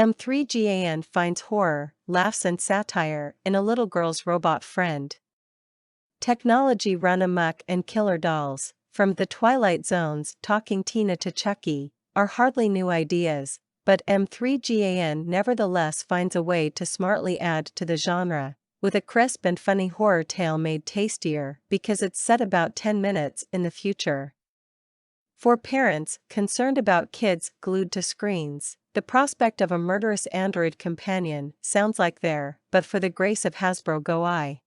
M3gan finds horror, laughs and satire in a little girl's robot friend. Technology run amok and killer dolls, from the Twilight Zone's Talking Tina to Chucky, are hardly new ideas, but M3gan nevertheless finds a way to smartly add to the genre, with a crisp and funny horror tale made tastier because it's set about 10 minutes in the future. For parents concerned about kids glued to screens, the prospect of a murderous android companion sounds like there, but for the grace of Hasbro go I.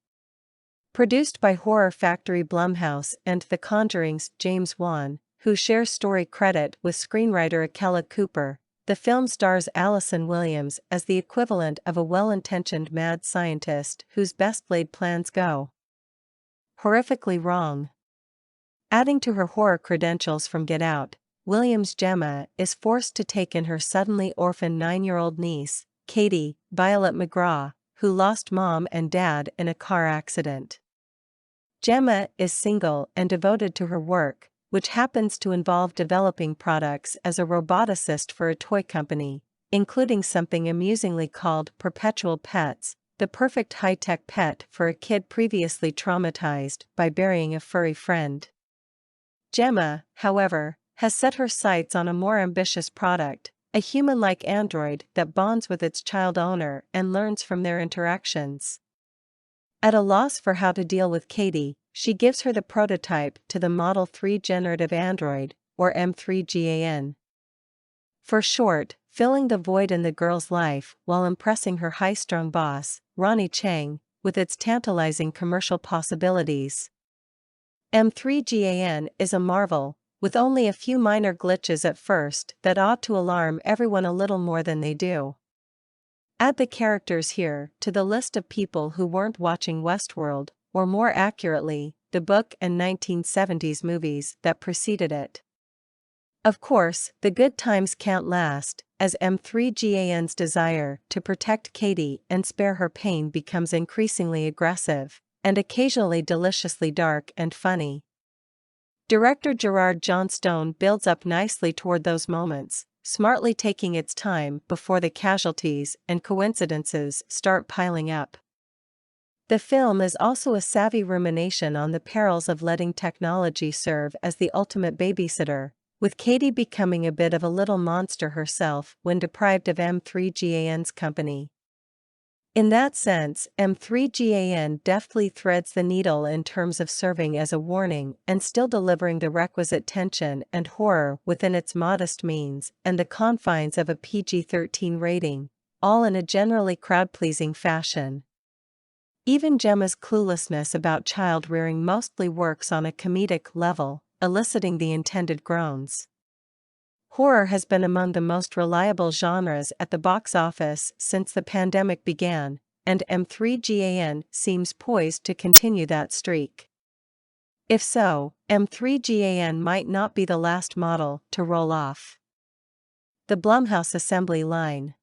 Produced by Horror Factory Blumhouse and The Conjuring's James Wan, who shares story credit with screenwriter Akela Cooper, the film stars Allison Williams as the equivalent of a well-intentioned mad scientist whose best-laid plans go horrifically wrong. Adding to her horror credentials from Get Out, Williams' Gemma is forced to take in her suddenly orphaned 9-year-old niece, Katie, Violet McGraw, who lost mom and dad in a car accident. Gemma is single and devoted to her work, which happens to involve developing products as a roboticist for a toy company, including something amusingly called Perpetual Pets, the perfect high-tech pet for a kid previously traumatized by burying a furry friend. Gemma, however, has set her sights on a more ambitious product, a human-like android that bonds with its child owner and learns from their interactions. At a loss for how to deal with Katie, she gives her the prototype to the Model 3 Generative Android, or M3gan. For short, filling the void in the girl's life while impressing her high-strung boss, Ronnie Chang, with its tantalizing commercial possibilities. M3gan is a marvel, with only a few minor glitches at first that ought to alarm everyone a little more than they do. Add the characters here to the list of people who weren't watching Westworld, or more accurately, the book and 1970s movies that preceded it. Of course, the good times can't last, as M3gan's desire to protect Katie and spare her pain becomes increasingly aggressive, and occasionally deliciously dark and funny. Director Gerard Johnstone builds up nicely toward those moments, smartly taking its time before the casualties and coincidences start piling up. The film is also a savvy rumination on the perils of letting technology serve as the ultimate babysitter, with Katie becoming a bit of a little monster herself when deprived of M3gan's company. In that sense, M3gan deftly threads the needle in terms of serving as a warning and still delivering the requisite tension and horror within its modest means and the confines of a PG-13 rating, all in a generally crowd-pleasing fashion. Even Gemma's cluelessness about child-rearing mostly works on a comedic level, eliciting the intended groans. Horror has been among the most reliable genres at the box office since the pandemic began, and M3gan seems poised to continue that streak. If so, M3gan might not be the last model to roll off the Blumhouse assembly line.